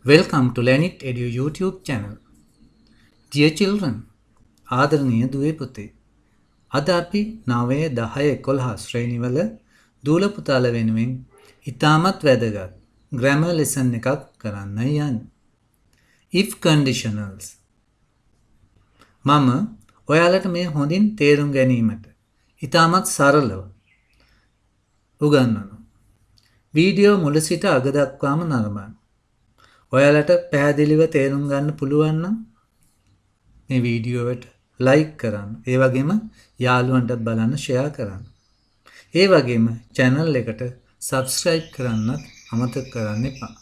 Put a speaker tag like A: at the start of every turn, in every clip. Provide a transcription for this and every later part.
A: Welcome to Learnit Edu YouTube channel. Dear children, ආදරණීය දුවේ පුතේ. අද අපි 9 10 11 ශ්‍රේණිවල දූල පුතාල වෙනුවෙන් ඉතාමත් වැදගත් grammar lesson එකක් කරන්නයි යන්නේ. If conditionals. මම ඔයාලට මේ හොඳින් තේරුම් ගැනීමට ඉතාමත් සරලව උගන්වනවා. වීඩියෝ මුල සිට අග දක්වාම නරඹන්න. ඔයාලට පැහැදිලිව තේරුම් ගන්න පුළුවන් නම් මේ වීඩියෝ එකට ලයික් කරන්න. ඒ වගේම යාළුවන්ටත් බලන්න ෂෙයා කරන්න. ඒ වගේම channel එකට subscribe කරන්නත් අමතක කරන්න එපා.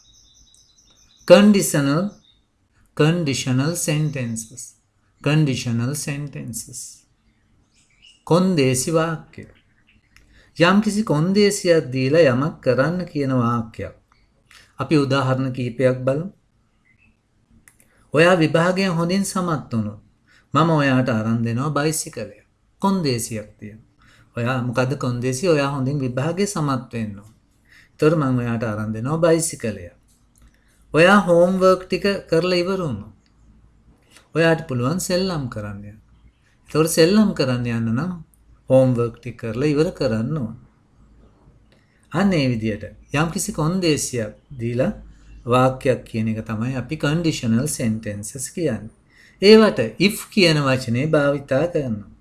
A: Conditional sentences. කොන්දේසි වාක්‍ය. යම්කිසි කොන්දේසියක් දීලා යමක් කරන්න කියන වාක්‍යයක්. අපි උදාහරණ කීපයක් බලමු. ඔයා විභාගයෙන් හොඳින් සමත් වුණොත් මම ඔයාට අරන් දෙනවා බයිසිකලය. කොන්දේසියක් තියෙනවා. ඔයා මොකද කොන්දේසිය? ඔයා හොඳින් විභාගයේ සමත් වෙන්න ඕන. ඒතර මම ඔයාට අරන් දෙනවා බයිසිකලය. ඔයා හෝම්වර්ක් ටික කරලා ඉවර වුණොත් ඔයාට පුළුවන් සෙල්ලම් කරන්න යන්න. ඒතර සෙල්ලම් කරන්න යන්න නම් හෝම්වර්ක් ටික කරලා ඉවර කරන්න ඕන. අන්න ඒ විදිහට යම්කිසි කොන්දේසියක් දීලා වාක්‍යයක් කියන එක තමයි අපි conditional sentences කියන්නේ. ඒවට if කියන වචනේ භාවිතා කරනවා.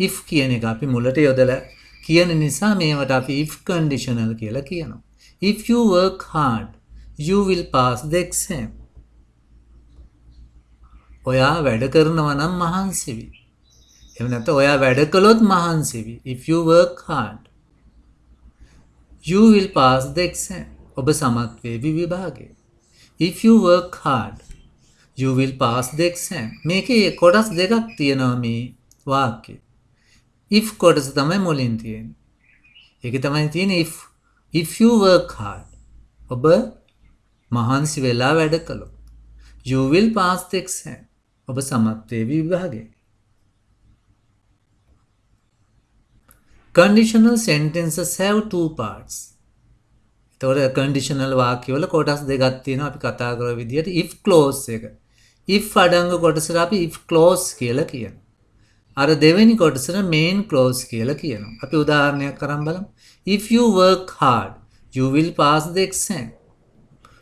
A: if කියන එක අපි මුලට යොදලා කියන නිසා මේවට අපි if conditional කියලා කියනවා. If you work hard, you will pass the exam. ඔයා වැඩ කරනවා නම් මහන්සි වෙයි. එහෙම නැත්නම් ඔයා වැඩ කළොත් මහන්සි වෙයි. If you work hard, you will pass the exam. ඔබ සමත් වේවි විභාගේ. If you work hard, you will pass the exam. මේකේ කොටස් දෙකක් තියෙනවා මේ වාක්‍යේ. if කොටස තමයි මුලින් තියෙන්නේ. ඒකේ තමයි තියෙන්නේ if you work hard. ඔබ මහන්සි වෙලා වැඩ කළොත්. You will pass the exam. ඔබ සමත් වේවි විභාගේ. Conditional sentences have two parts. එතකොට conditional වාක්‍යවල කොටස් දෙකක් තියෙනවා අපි කතා කරන විදිහට if clause එක. if අඩංග කොටසට අපි if clause කියලා කියනවා. අර දෙවෙනි කොටසට main clause කියලා කියනවා. අපි උදාහරණයක් අරන් බලමු. If you work hard, you will pass the exam.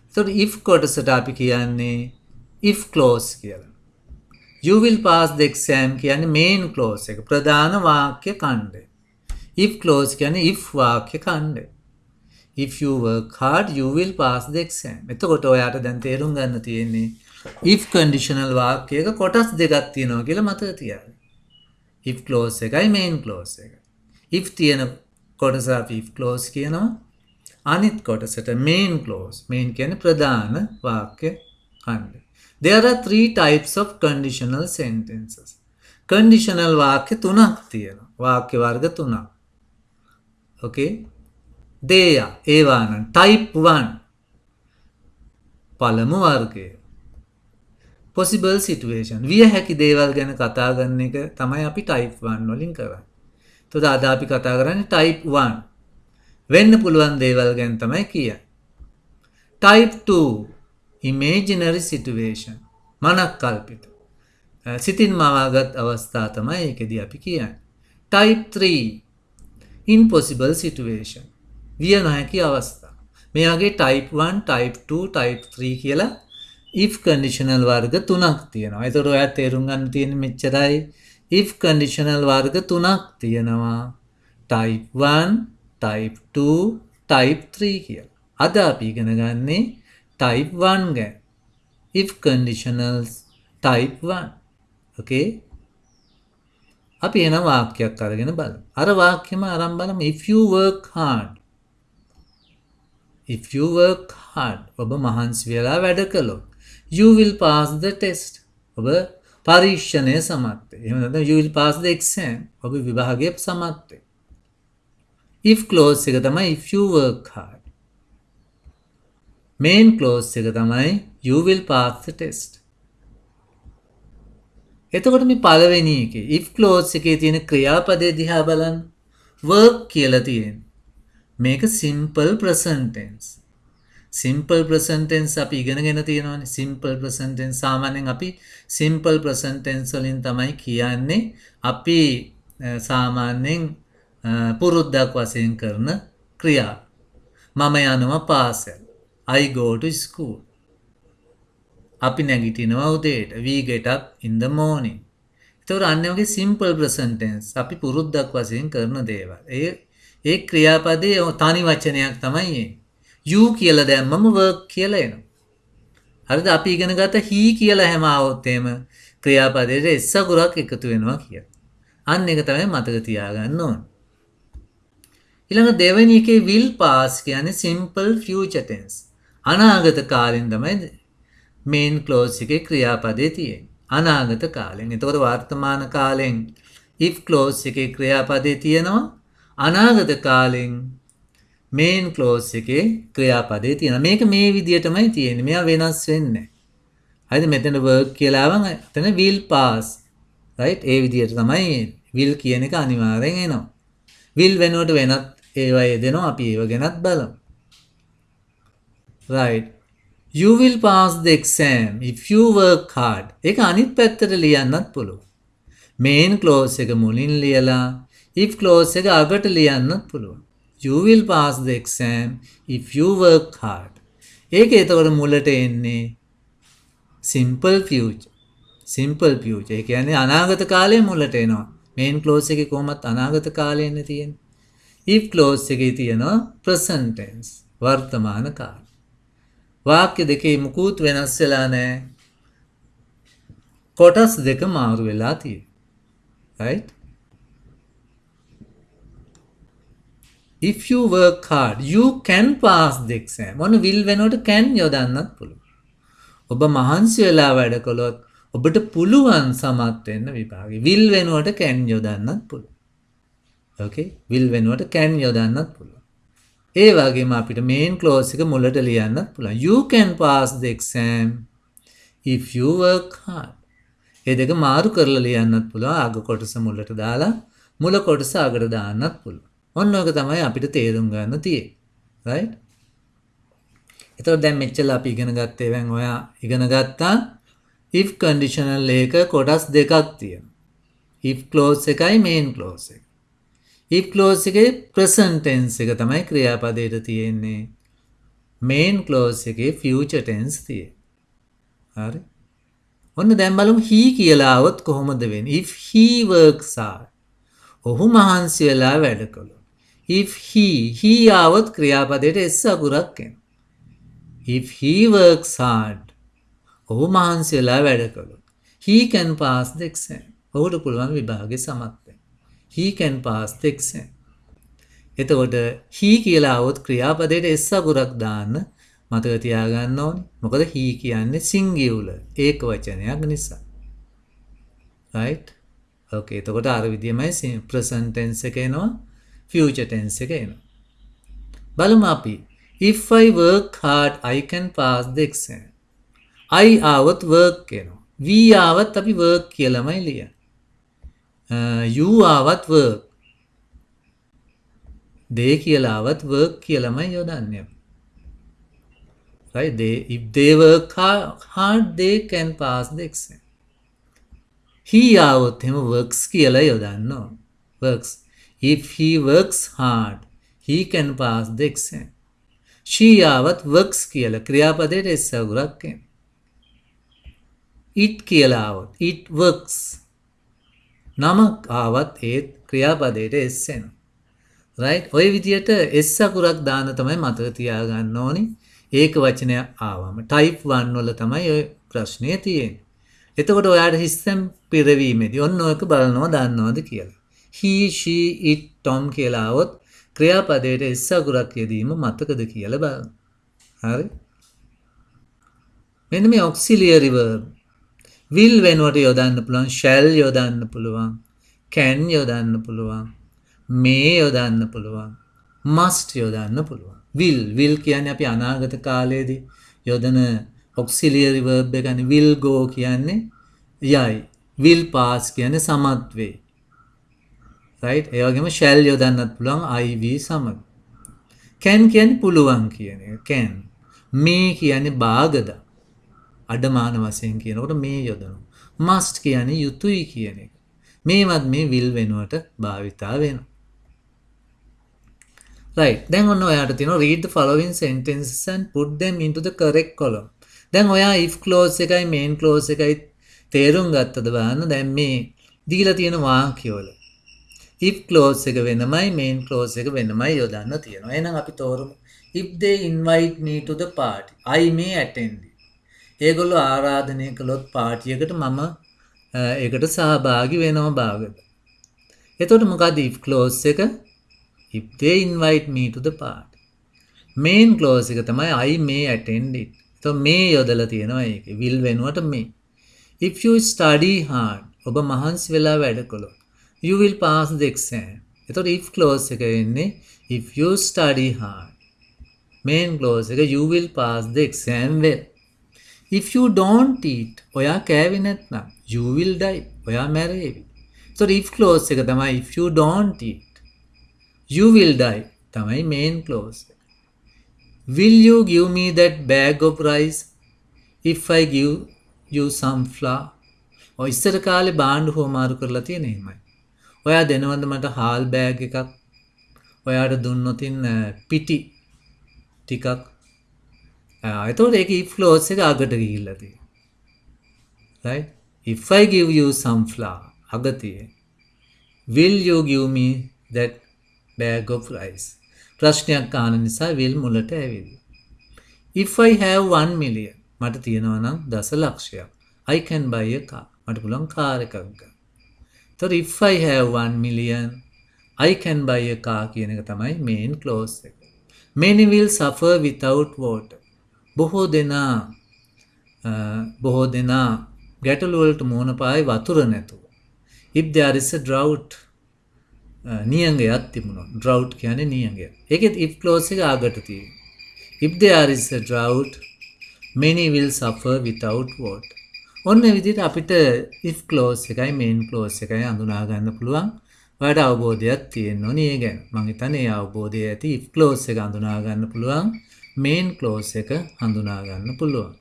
A: එතකොට if කොටසට අපි කියන්නේ if clause කියලා. You will pass the exam කියන්නේ main clause එක. ප්‍රධාන වාක්‍ය ඛණ්ඩය. if clause කියන්නේ if වාක්‍ය ඛණ්ඩය. If you work hard, you will pass the exam. එතකොට ඔයාට දැන් තේරුම් ගන්න තියෙන්නේ if conditional වාක්‍යයක කොටස් දෙකක් තියෙනවා කියලා මතක තියාගන්න. if clause එකයි main clause එක. if තියෙන කොටස අපි if clause කියනවා. අනිත් කොටසට main clause. main කියන්නේ ප්‍රධාන වාක්‍ය ඛණ්ඩය. There are three types of conditional sentences. conditional වාක්‍ය තුනක් තියෙනවා. වාක්‍ය වර්ග තුනක්. Okay? ඒවා නම් type 1 පළමු වර්ගය. possible situation විය හැකි දේවල් ගැන කතා කරන එක තමයි අපි type 1 වලින් කරන්නේ. එතකොට අද අපි කතා කරන්නේ type 1 වෙන්න පුළුවන් දේවල් ගැන තමයි කියන්නේ. type 2 imaginary situation මනක්කල්පිත සිතින් මවාගත් අවස්ථා තමයි ඒකෙදී අපි කියන්නේ. type 3 impossible situation විය නොහැකි අවස්ථා. මේ වගේ type 1, type 2, type 3 කියලා if conditional වර්ග තුනක් තියෙනවා. ඒතකොට ඔයා තේරුම් ගන්න තියෙන්නේ මෙච්චරයි. if conditional වර්ග තුනක් තියෙනවා. type 1, type 2, type 3 කියලා. අද අපි ඉගෙන ගන්නේ type 1 ගැන. if conditionals type 1. okay? අපි එන වාක්‍යයක් අරගෙන බලමු. අර වාක්‍යෙම අරන් බලමු. if you work hard, if you work hard, ඔබ මහන්සි වෙලා වැඩ කළොත්, you will pass the test. ඔබ පරීක්ෂණය සමත් වේ. එහෙම නැත්නම් you will pass the exam. ඔබ විභාගයේ සමත් වේ. if clause එක තමයි if you work hard. main clause එක තමයි you will pass the test. එතකොට මේ පළවෙනි එකේ if clause එකේ තියෙන ක්‍රියාපදයේ දිහා බලන්න. work කියලා තියෙනවා. මේක simple present tense. Simple present tense අපි ඉගෙනගෙන තියෙනවානේ. සිම්පල් ප්‍රසන්ට් ටෙන්ස් සාමාන්‍යයෙන් අපි සිම්පල් ප්‍රසන්ට් ටෙන්ස් වලින් තමයි කියන්නේ අපි සාමාන්‍යයෙන් පුරුද්දක් වශයෙන් කරන ක්‍රියා. මම යනවා පාසල්. I go to school. අපි නැගිටිනවා උදේට. We get up in the morning. ඒතකොට අන්න වගේ සිම්පල් ප්‍රසන්ට් ටෙන්ස් අපි පුරුද්දක් වශයෙන් කරන දේවල්. ඒ ක්‍රියාපදයේ තනි වචනයක් තමයි එන්නේ. you කියලා දැම්මම work කියලා එනවා. හරිද? අපි ඉගෙන ගත්ත he කියලා හැම આવොත් එහෙම ක්‍රියාපදයේ s අකුරක් එකතු වෙනවා කියලා. අන්න ඒක තමයි මතක තියාගන්න ඕන. ඊළඟ දෙවෙනි එකේ will pass කියන්නේ simple future tense. අනාගත කාලෙන් තමයි main clause එකේ ක්‍රියාපදේ තියෙන්නේ. අනාගත කාලෙන්. එතකොට වර්තමාන කාලෙන් if clause එකේ ක්‍රියාපදේ තියෙනවා. අනාගත කාලෙන් main clause එකේ ක්‍රියාපදේ තියෙනවා. මේක මේ විදිහටමයි තියෙන්නේ. මෙයා වෙනස් වෙන්නේ නැහැ. හරිද? මෙතන work කියලා ආවම එතන will pass. right? ඒ විදිහට තමයි will කියන එක අනිවාර්යෙන් එනවා. will වෙනුවට වෙනත් ඒවා යෙදෙනවා. අපි ඒව ගැනත් බලමු. right. You will pass the exam if you work hard. ඒක අනිත් පැත්තට ලියන්නත් පුළුවන්. main clause එක මුලින් ලියලා if clause එක අගට ලියන්නත් පුළුවන්. You will pass the exam if you work hard. ඒක එතකොට මුලට එන්නේ simple future. simple future. ඒ කියන්නේ අනාගත කාලයේ මුලට එනවා. main clause එකේ කොහොමත් අනාගත කාලයේනේ තියෙන්නේ. if clause එකේ තියෙනවා present tense. වර්තමාන කාලය. වාක්‍ය දෙකේ මුකුත් වෙනස් වෙලා නැහැ. කොටස් දෙක මාරු වෙලා තියෙනවා. right? If you work hard, you can pass the exam. මොන will වෙනකොට can යොදන්නත් පුළුවන්. ඔබ මහන්සි වෙලා වැඩ කළොත් ඔබට පුළුවන් සමත් වෙන්න විභාගේ. will වෙනකොට can යොදන්නත් පුළුවන්. okay? will වෙනකොට can යොදන්නත් පුළුවන්. ඒ වගේම අපිට main clause එක මුලට ලියන්නත් පුළුවන්. You can pass the exam if you work hard. ඒ දෙක මාරු කරලා ලියන්නත් පුළුවන්. අග කොටස මුලට දාලා මුල කොටස අගට දාන්නත් පුළුවන්. ඔන්න ඔක තමයි අපිට තේරුම් ගන්න තියෙන්නේ. right? එතකොට දැන් මෙච්චර අපි ඉගෙන ගත්තේ දැන් ඔයා ඉගෙන ගත්තා if conditional එක කොටස් දෙකක් තියෙනවා. if clause එකයි main clause එක. if clause එකේ present tense එක තමයි ක්‍රියාපදයට තියෙන්නේ. main clause එකේ future tense තියෙන්නේ. හරි? ඔන්න දැන් බලමු he කියලා આવොත් කොහොමද වෙන්නේ? if he works hard. ඔහු මහන්සි වෙලා වැඩ කළොත්. if he આવොත් ක්‍රියාපදයට s අකුරක් එනවා. if he works hard. ඔහු මහන්සි වෙලා වැඩ කළොත්. he can pass the exam. ඔහුට පුළුවන් විභාගේ සමත් වෙන්න. he can pass the exam. එතකොට he කියලා આવොත් ක්‍රියාපදයට s අකුරක් දාන්න මතක තියාගන්න ඕනේ. මොකද he කියන්නේ singular ඒක වචනයක් නිසා. right? okay. එතකොට අර විදියමයි present tense එක එනවා. future tense එක එනවා. බලමු අපි. if I work hard I can pass the exam. I આવත් work එනවා. we આવත් අපි work කියලාමයි ලියන්නේ. you આવත් work. they කියලා આવත් work කියලාමයි යොදන්නේ. right? if they work hard they can pass the exam. he આવොත් එහෙම works කියලා යොදන්න ඕන. works. if he works hard he can pass the exam. she આવත් works කියලා ක්‍රියාපදයට s අකුරක් එනවා. it කියලා આવොත් it works. නමක් આવත් ඒ ක්‍රියාපදයට s එනවා. right? ඔය විදියට s අකුරක් දාන්න තමයි මතක තියාගන්න ඕනි. ඒක වචනය ආවම type 1 වල තමයි ඔය ප්‍රශ්නේ තියෙන්නේ. එතකොට ඔයාට හිස්තම් පිරවීමේදී ඔන්න ඔයක බලනවා දන්නවද කියලා. he she it tom කියලා આવොත් ක්‍රියාපදයට s අකුරක් යෙදීම මතකද කියලා බලන්න. හරි? මෙන්න මේ auxiliary verb will වෙනුවට යොදන්න පුළුවන්, shall යොදන්න පුළුවන්, can යොදන්න පුළුවන්, may යොදන්න පුළුවන්, must යොදන්න පුළුවන්. will කියන්නේ අපි අනාගත කාලයේදී යොදන auxiliary verb එකනේ. will go කියන්නේ යයි. will pass කියන්නේ සමත් වේ. right? ඒ වගේම shall යොදන්නත් පුළුවන් I we සමග. can කියන්නේ පුළුවන් කියන එක. can. මේ කියන්නේ භාගද අඩමාන වශයෙන් කියනකොට මේ යොදනවා. must කියන්නේ යුතුයි කියන එක. මේවත් මේ will වෙනුවට භාවිතා වෙනවා. right. දැන් ඔන්න ඔයාට තියෙනවා read the following sentences and put them into the correct column. දැන් ඔයා if clause එකයි main clause එකයි තේරුම් ගත්තද බලන්න. දැන් මේ දීලා තියෙන වාක්‍යවල if clause එක වෙනමයි main clause එක වෙනමයි යොදන්න තියෙනවා. එහෙනම් අපි තෝරමු if they invite me to the party I may attend it. ඒගොල්ලෝ ආරාධනය කළොත් පාටි එකට මම ඒකට සහභාගී වෙනවා භාගද. එතකොට මොකද if clause එක if they invite me to the party. main clause එක තමයි I may attend it. එතකොට මේ යොදලා තියෙනවා ඒකේ will වෙනුවට මේ. if you study hard ඔබ මහන්සි වෙලා වැඩ කළොත් you will pass the exam. එතකොට if clause එක වෙන්නේ if you study hard. main clause එක you will pass the exam well. if you don't eat ඔයා කෑවේ නැත්නම් you will die. ඔයා මැරෙවි. so if clause එක තමයි if you don't eat you will die තමයි main clause. will you give me that bag of rice if I give you some flour. ඔය ඉස්සර කාලේ බාණ්ඩ හොමාරු කරලා තියෙන එහෙමයි. ඔයා දෙනවද මට හාල් බෑග් එකක්? ඔයාට දුන්නොත් පිටි ටිකක්. එතකොට ඒක if clause එක අගට ගිහිල්ලා තියෙනවා. right. if I give you some flour අග තියෙන්නේ. will you give me that bag of rice. ප්‍රශ්නයක් අහන නිසා will මුලට ඇවිල්ලා. if I have 1 million මට තියෙනවා නම් දසලක්ෂයක් I can buy a car. මට පුළුවන් කාර් එකක් ගන්න. එතකොට if I have 1 million I can buy a car කියන එක තමයි main clause එක. many will suffer without water. බොහෝ දෙනා ගැටලු වලට මුහුණ පායි වතුර නැතුව. if there is a drought නියඟයක් තිබුණොත් drought කියන්නේ නියඟය. ඒකෙත් if clause එක ආගට තියෙනවා. if there is a drought many will suffer without water. ඔන්න විදිහට අපිට if clause එකයි main clause එකයි හඳුනා ගන්න පුළුවන්. ඔයාලට අවබෝධයක් තියෙන්න ඕනේ ඒ ගැන. මම හිතන්නේ ඒ අවබෝධය ඇති if clause එක හඳුනා ගන්න පුළුවන්. main clause එක හඳුනා ගන්න පුළුවන්.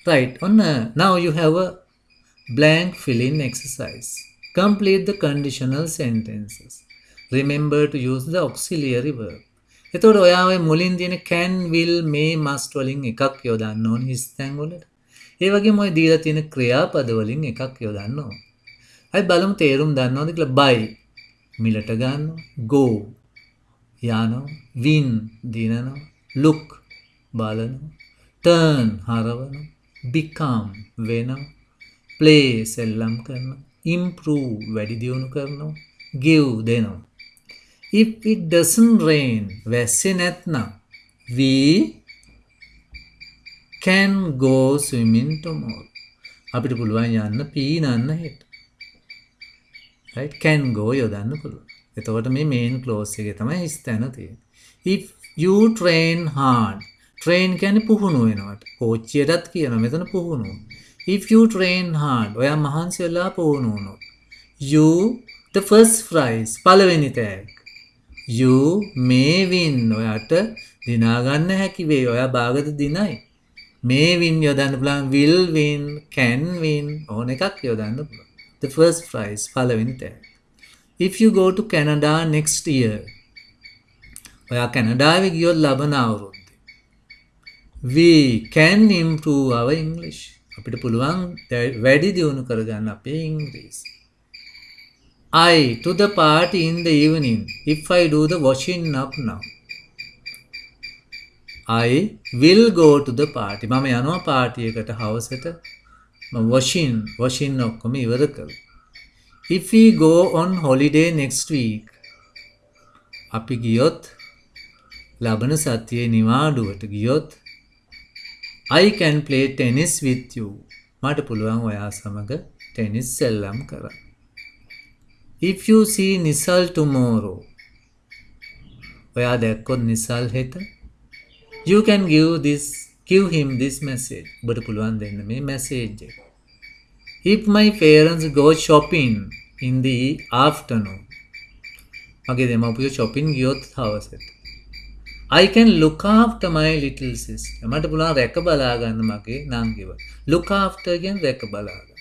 A: right. now you have a blank fill in exercise. complete the conditional sentences. remember to use the auxiliary verb. එතකොට ඔයා ඔය මුලින් තියෙන can will may must වලින් එකක් යොදන්න ඕනේ හිස් තැන් වලට. ඒ වගේම ඔය දීලා තියෙන ක්‍රියාපද වලින් එකක් යොදන්න ඕනේ. අපි බලමු තේරුම් දන්නවද කියලා. buy මිලට ගන්නවා. go යනවා. win දිනනවා. look බලනවා. turn හරවනවා. become වෙනවා. play සෙල්ලම් කරනවා. improve වැඩි දියුණු කරනවා. give දෙනවා. if it doesn't rain වැස්සේ නැත්නම් we can go swimming tomorrow. අපිට පුළුවන් යන්න පීනන්න හෙට. right. can go යොදන්න පුළුවන්. එතකොට මේ main clause එකේ තමයි හිස් තැන තියෙන්නේ. if you train hard. train කියන්නේ පුහුණු වෙනවට. කෝච්චියටත් කියනවා මෙතන පුහුණු. if you train hard ඔයා මහන්සි වෙලා පුහුණු වුණොත් you the first prize පළවෙනි තෑග්ග. you may win ඔයාට දිනා ගන්න හැකි වෙයි. ඔයා භාගද දිනයි. may win යොදන්න පුළුවන්. will win can win ඕන එකක් යොදන්න පුළුවන්. the first prize පළවෙනි තෑග්ග. if you go to Canada next year ඔයා කැනඩාවේ ගියොත් ලබන අවුරුද්දේ we can improve our English. අපිට පුළුවන් වැඩි දියුණු කරගන්න අපේ ඉංග්‍රීසි. I to the party in the evening if I do the washing up now. I will go to the party. මම යනවා පාටි එකට හවසට. මම washing ඔක්කොම ඉවර කරලා. if we go on holiday next week අපි ගියොත් ලබන සතියේ නිවාඩුවට ගියොත් I can play tennis with you. මට පුළුවන් ඔයා සමග ටෙනිස් සෙල්ලම් කරන්න. if you see Nisal tomorrow ඔයා දැක්කොත් නිසල් හෙට you can give him this message. ඔබට පුළුවන් දෙන්න මේ message එක. if my parents go shopping in the afternoon මගේ දෙමව්පියෝ shopping ගියොත් හවසට I can look after my little sister. මට පුළුවන් රැක බලා ගන්න මගේ නංගිව. Look after කියන්නේ රැක බලා ගන්න.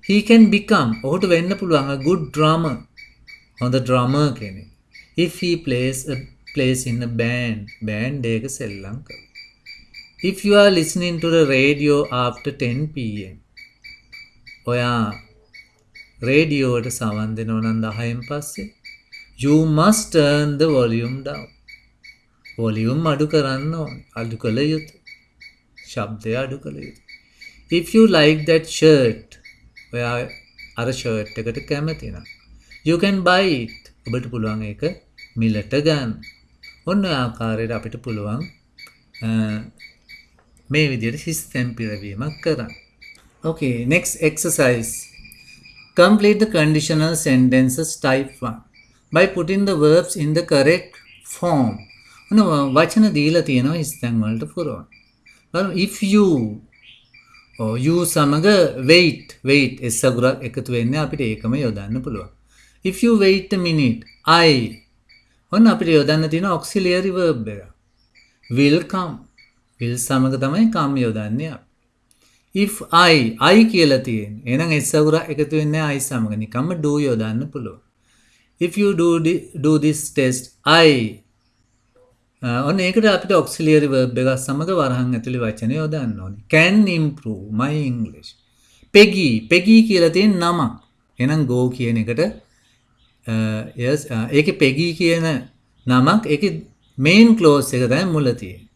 A: He can become ඔහුට වෙන්න පුළුවන් a good drummer. හොඳ drummer කෙනෙක්. If he plays in a band එක සෙල්ලම් කරනවා. If you are listening to the radio after 10 pm ඔයා රේඩියෝට සවන් දෙනවා නම් 10න් පස්සේ you must turn the volume down. volume අඩු කරන්න ඕනේ. අඩු කළ යුතුයි. ශබ්දය අඩු කළ යුතුයි. If you like that shirt ඔයා අර ෂර්ට් එකට කැමති නම් you can buy it. ඔබට පුළුවන් ඒක මිලට ගන්න. ඔන්න ඔය ආකාරයට අපිට පුළුවන් මේ විදිහට සිස්ටම් පිරවීමක් කරන්න. Okay, next exercise. Complete the conditional sentences type 1 by putting the verbs in the correct form. වචන දීලා තියෙනවා ඉස්තැන් වලට පුරවන්න. බලමු if you you සමග wait s අගුරක් එකතු වෙන්නේ අපිට ඒකම යොදන්න පුළුවන්. If you wait a minute I ඔන්න අපිට යොදන්න තියෙන auxiliary verb එක. will come. will සමග තමයි come යොදන්නේ අපි. if I කියලා තියෙන්නේ. එහෙනම් s අගුරක් එකතු වෙන්නේ I සමග නිකම්ම do යොදන්න පුළුවන්. if you do this test I ඔන්න ඒකට අපිට auxiliary verb එකක් සමග වරහන් ඇතුලේ වචන යොදන්න ඕනේ. can improve my English. Peggy කියලා තියෙන නමක්. එහෙනම් go කියන එකට yes ඒකේ Peggy කියන නමක් ඒකේ main clause එක තමයි මුල තියෙන්නේ.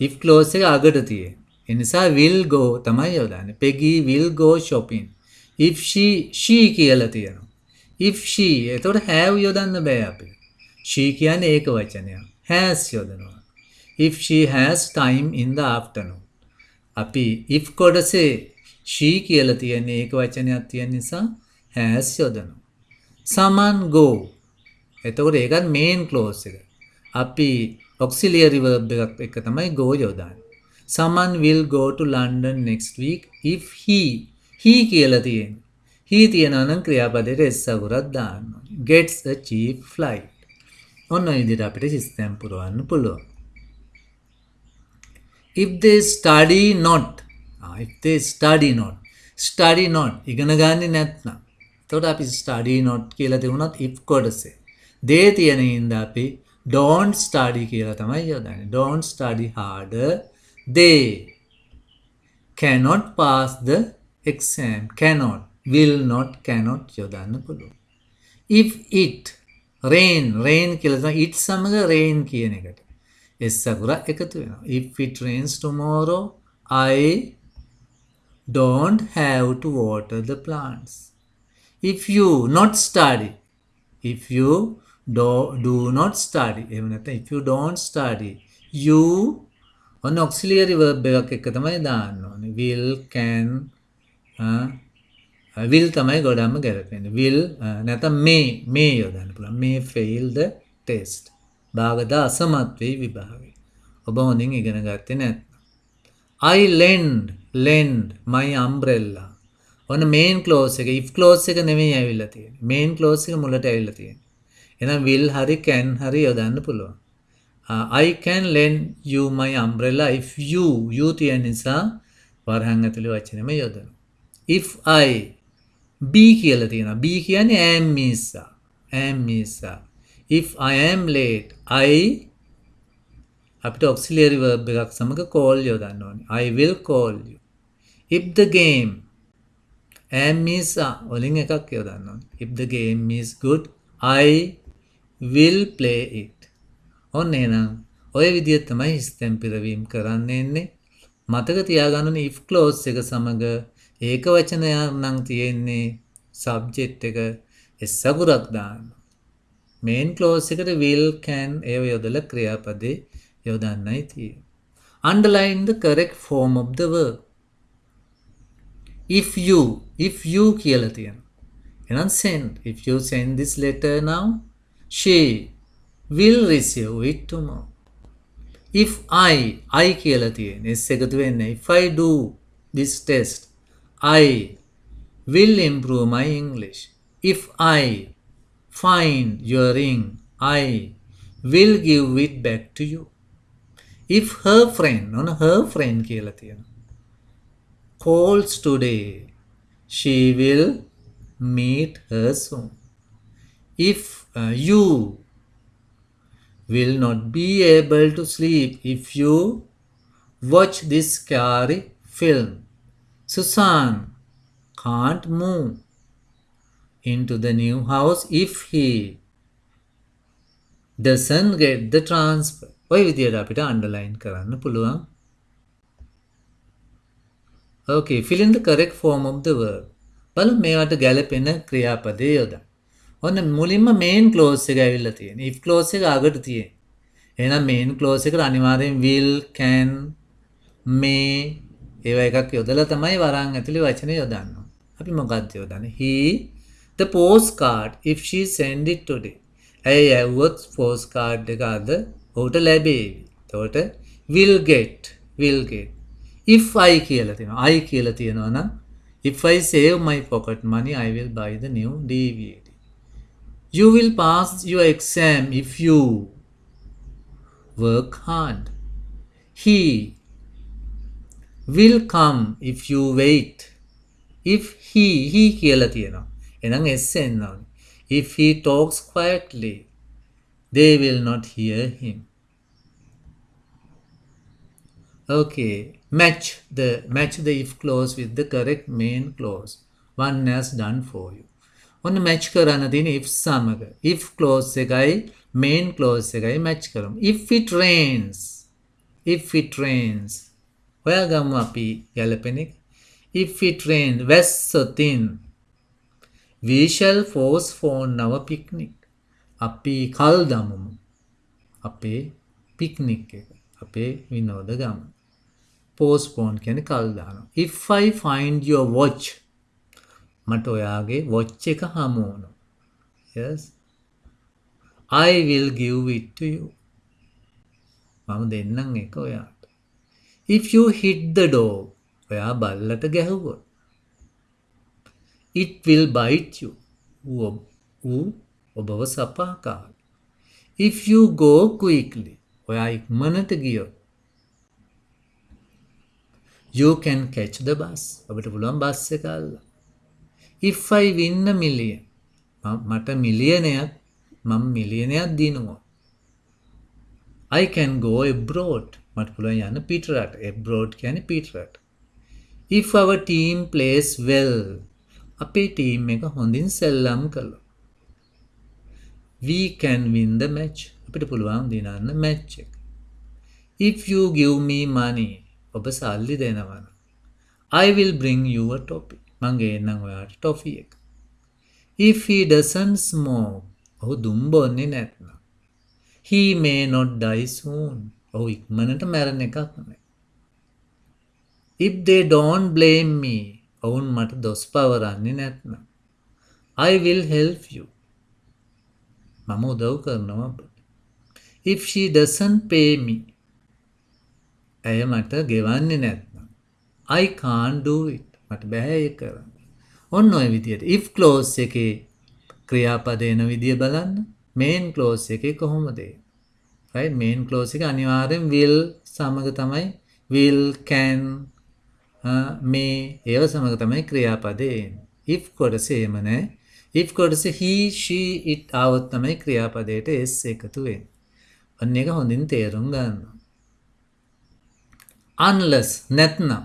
A: if clause එක අගට තියෙන්නේ. ඒ නිසා will go තමයි යොදන්නේ. Peggy will go shopping. if she කියලා තියෙනවා. if she එතකොට have යොදන්න බෑ අපිට. she කියන්නේ ඒක වචනයක්. has යොදනවා. if she has time in the afternoon. අපි if කොටසේ she කියලා තියෙන ඒක වචනයක් තියෙන නිසා has යොදනවා. someone go. එතකොට ඒකත් main clause එක. අපි auxiliary verb එකක් එක තමයි go යොදන්නේ. someone will go to London next week if he කියලා තියෙන්නේ. he තියනවා නම් ක්‍රියාපදයට s අකුරක් දාන්න ඕනේ. gets a cheap flight. ඔන්න විදිහට අපිට සිස්ටම් පුරවන්න පුළුවන්. if they study not ඉගෙන ගන්නේ නැත්නම් එතකොට අපි study not කියලා දෙවුනොත් if කොටසේ they තියෙන ඉඳලා අපි don't study කියලා තමයි යොදන්නේ. don't study harder. they cannot pass the exam. will not cannot යොදන්න පුළුවන්. if it rain කියලා තමයි it සමග rain කියන එකට s අකුර එකතු වෙනවා. if it rains tomorrow I don't have to water the plants. if you not study do not study එහෙම නැත්නම් if you don't study you ඔන්න auxiliary verb එකක් එක තමයි දාන්න ඕනේ. will can will තමයි ගොඩක්ම ගැලපෙන්නේ. will නැත්නම් may යොදන්න පුළුවන්. may fail the test. භාගද අසමත් වෙයි විභාගේ. ඔබ හොඳින් ඉගෙන ගත්තේ නැත්නම්. I lend my umbrella. ඔන්න main clause එක if clause එක නෙමෙයි ඇවිල්ලා තියෙන්නේ. main clause එක මුලට ඇවිල්ලා තියෙන්නේ. එහෙනම් will හරි can හරි යොදන්න පුළුවන්. I can lend you my umbrella if you තියෙන නිසා වරහන් ඇතුලේ වචනෙම යොදනවා. if I be කියලා තියෙනවා. be කියන්නේ am නිසා. if I am late I අපිට auxiliary verb එකක් සමග call යොදන්න ඕනේ. I will call you. if the game am නිසා වලින් එකක් යොදන්න ඕනේ. if the game is good I will play it. ඔන්න එහෙනම් ඔය විදිහට තමයි ස්තෙම් පිරවීම කරන්න එන්නේ. මතක තියාගන්න ඕනේ if clause එක සමග ඒක වචනයක් නම් තියෙන්නේ subject එක s අකුරක් දාන්න. main clause එකට will can ඒව යොදලා ක්‍රියාපදේ යොදන්නයි තියෙන්නේ. underline the correct form of the verb. if you කියලා තියෙනවා. එහෙනම් send. if you send this letter now she will receive it tomorrow. if I කියලා තියෙන්නේ s එකතු වෙන්නේ. if I do this test I will improve my English. if I find your ring I will give it back to you. If her friend, her friend කියලා තියෙනවා. Calls today, she will meet her soon. If you will not be able to sleep if you watch this scary film. Susan can't move into the new house if he doesn't get the transfer. ඔය විදියට අපිට underline කරන්න පුළුවන්. Okay, fill in the correct form of the verb. බලමු මේවට ගැලපෙන ක්‍රියාපදේ යොදන්න. ඔන්න මුලින්ම main clause එක ඇවිල්ලා තියෙනවා. if clause එක අගට තියෙනවා. එහෙනම් main clause එකට අනිවාර්යෙන් will, can, may ඒවා එකක් යොදලා තමයි වරන් ඇතුලේ වචන යොදන්න. අපි මොකක්ද යොදන්නේ? He the postcard if she send it today. ඇය යවුවොත් postcard එක අද ඔහුට ලැබේවි. එතකොට will get. if I කියලා තියෙනවා. I කියලා තියෙනවා නම් if I save my pocket money I will buy the new DVD. You will pass your exam if you work hard. He will come if you wait. If he කියලා තියෙනවා. එහෙනම් s එන්න ඕනේ. If he talks quietly, they will not hear him. Okay, match the if clause with the correct main clause. One has done for you. ඔන්න match කරන්න තියෙන if සමග. if clause එකයි main clause එකයි match කරමු. if it rains. හොයාගමු අපි ගැලපෙන එක. if it rains වැස්සොතින් we shall postpone our picnic. අපි කල් දමමු. අපේ picnic එක. අපේ විනෝද ගමන. postpone කියන්නේ කල් දානවා. if I find your watch. මට ඔයාගේ watch එක හමු වුණා. yes. I will give it to you. මම දෙන්නම් එක ඔයාට. if you hit the door. ඔයා බල්ලට ගැහුවොත්. it will bite you. ඔබව සපාකාරයි. if you go quickly. ඔයා ඉක්මනට ගියොත්. you can catch the bus. ඔබට පුළුවන් බස් එක අල්ලන්න. if I win a million. මට මිලියනයක් මම මිලියනයක් දිනුවා. I can go abroad. මට පුළුවන් යන්න පිටරට. abroad කියන්නේ පිටරට. if our team plays well. අපේ ටීම් එක හොඳින් සෙල්ලම් කළොත්. we can win the match. අපිට පුළුවන් දිනන්න match එක. if you give me money. ඔබ සල්ලි දෙනවා නම්. I will bring you a toffee. මං ගේන්නම් ඔයාට toffee එක. if he doesn't smoke. ඔහු දුම් බොන්නේ නැත්නම්. he may not die soon. ඔහු ඉක්මනට මැරෙන එකක් නෑ. if they don't blame me. ඔවුන් මට දොස් පවරන්නේ නැත්නම්. I will help you. මම උදව් කරනවා ඔබට. if she doesn't pay me. ඇය මට ගෙවන්නේ නැත්නම්. I can't do it. මට බෑ ඒක කරන්න. ඔන්න ඔය විදියට if clause එකේ ක්‍රියාපද එන විදිය බලන්න. main clause එකේ කොහොමද? right, main clause එක අනිවාර්යෙන් will සමග තමයි will, can, may ඒව සමග තමයි ක්‍රියාපදේ එන්නේ. if කොටස එහෙම නැහැ. if කොටස he, she, it ආවොත් තමයි ක්‍රියාපදයට s එකතු වෙන්නේ. අන්න එක හොඳින් තේරුම් ගන්න. unless නැත්නම්.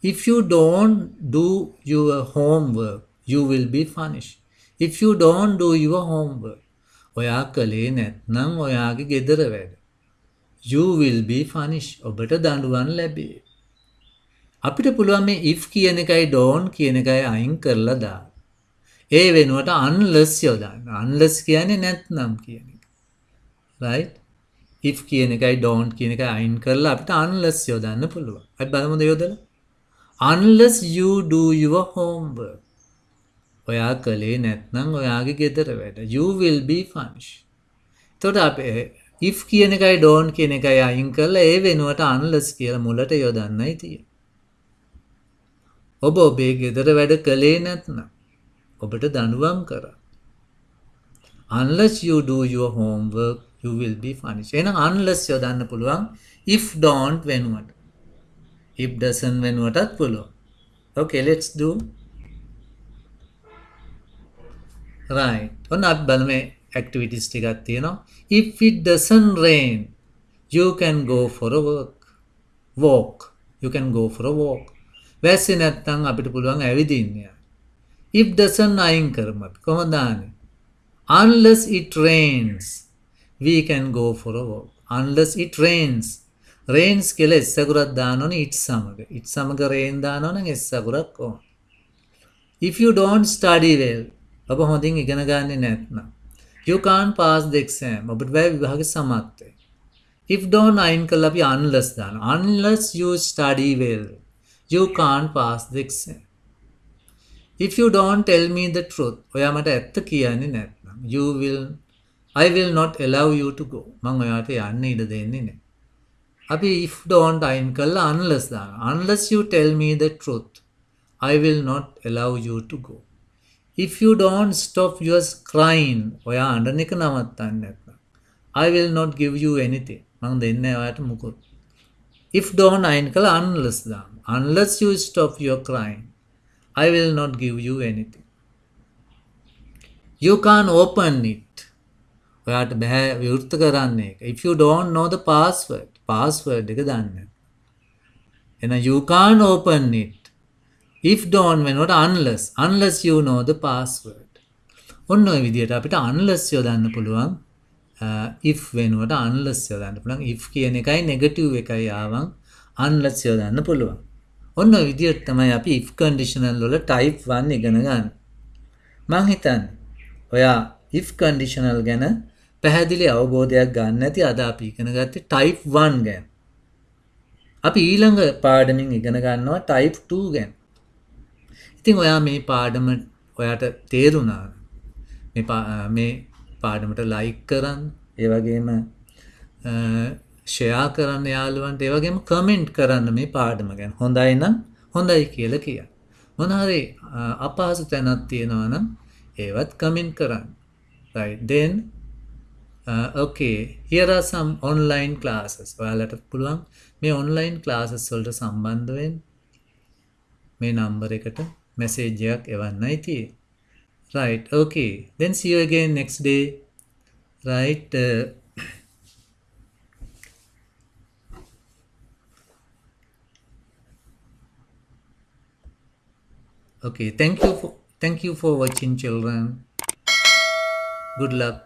A: if you don't do your homework, you will be punished. if you don't do your homework. ඔයා කලේ නැත්නම් ඔයාගේ ගෙදර වැඩ. you will be punished. ඔබට දඬුවම් ලැබේ. අපිට පුළුවන් මේ if කියන එකයි don't කියන එකයි අයින් කරලා දාන්න. ඒ වෙනුවට unless යොදන්න. unless කියන්නේ නැත්නම් කියන එක. right? if කියන එකයි don't කියන එකයි අයින් කරලා අපිට unless යොදන්න පුළුවන්. අපි බලමුද යොදලා? unless you do your homework. ඔයා කලේ නැත්නම් ඔයාගේ ගෙදර වැඩ. you will be punished. එතකොට අපි if කියන එකයි don't කියන එකයි අයින් කරලා ඒ වෙනුවට unless කියලා මුලට යොදන්නයි තියෙන්නේ. ඔබ ඔබේ ගෙදර වැඩ කලේ නැත්නම් ඔබට දඬුවම් කරා. unless you do your homework you will be punished. එහෙනම් unless යොදන්න පුළුවන්. if don't වෙනුවට. if doesn't වෙනුවටත් පුළුවන්. okay, let's do. right. ඔන්න අපි බලමු මේ activities ටිකක් තියෙනවා. if it doesn't rain you can go for a walk. you can go for a walk. වැස්සේ නැත්තම් අපිට පුළුවන් ඇවිදින්න. if doesn't අයින් කරමු අපි කොහොමද දාන්නේ? unless it rains we can go for a walk. unless it rains. rains කියලා s අකුරක් දාන්න ඕනේ it සමග. it සමග rain දානවා නම් s අකුරක් ඕන. if you don't study well ඔබ හොඳින් ඉගෙන ගන්නේ නැත්නම් you can't pass the exam. ඔබට බෑ විභාගෙ සමත් වෙන්න. if don't අයින් කරලා අපි unless දානවා. unless you study well you can't pass the exam. if you don't tell me the truth ඔයා මට ඇත්ත කියන්නේ නැත්නම් I will not allow you to go. මම ඔයාට යන්න ඉඩ දෙන්නේ නැහැ. අපි if don't අයින් කරලා unless දානවා. unless you tell me the truth I will not allow you to go. if you don't stop your crying ඔයා අඬන එක නවත්තන්නේ නැත්නම් I will not give you anything. මම දෙන්නේ ඔයාට මුකුත්. if don't අයින් කරලා unless දානවා. unless you stop your crying I will not give you anything. you can't open it. ඔයාට බෑ විවෘත කරන්න එක. if you don't know the password එක දන්නේ. එහෙනම් you can't open it. if don't වෙනකොට unless you know the password. ඔන්න ඔය විදිහට අපිට unless යොදන්න පුළුවන්. if වෙනකොට unless යොදන්න පුළුවන්. if කියන එකයි negative එකයි ආවම unless යොදන්න පුළුවන්. ඔන්න ඔය විදිහට තමයි අපි if conditional වල type 1 ඉගෙන ගන්න. මං හිතන්නේ ඔයා if conditional ගැන පැහැදිලි අවබෝධයක් ගන්න ඇති. අද අපි ඉගෙන ගත්තේ type 1 ගැන. අපි ඊළඟ පාඩමින් ඉගෙන ගන්නවා type 2 ගැන. ඉතින් ඔයා මේ පාඩම ඔයාට තේරුණා මේ පාඩමට like කරන්න, ඒ වගේම share කරන්න යාළුවන්ට, ඒ වගේම comment කරන්න මේ පාඩම ගැන. හොඳයි නම් හොඳයි කියලා කියන්න. මොන හරි අපහසු තැනක් තියෙනවා නම් ඒවත් comment කරන්න. right, then okay, here are some online classes. ඔයාලට පුළුවන් මේ online classes වලට සම්බන්ධ වෙන්න. මේ number එකට message එකක් එවන්නයි තියෙන්නේ. right, okay, then see you again next day. right, okay, thank you for watching, children. good luck.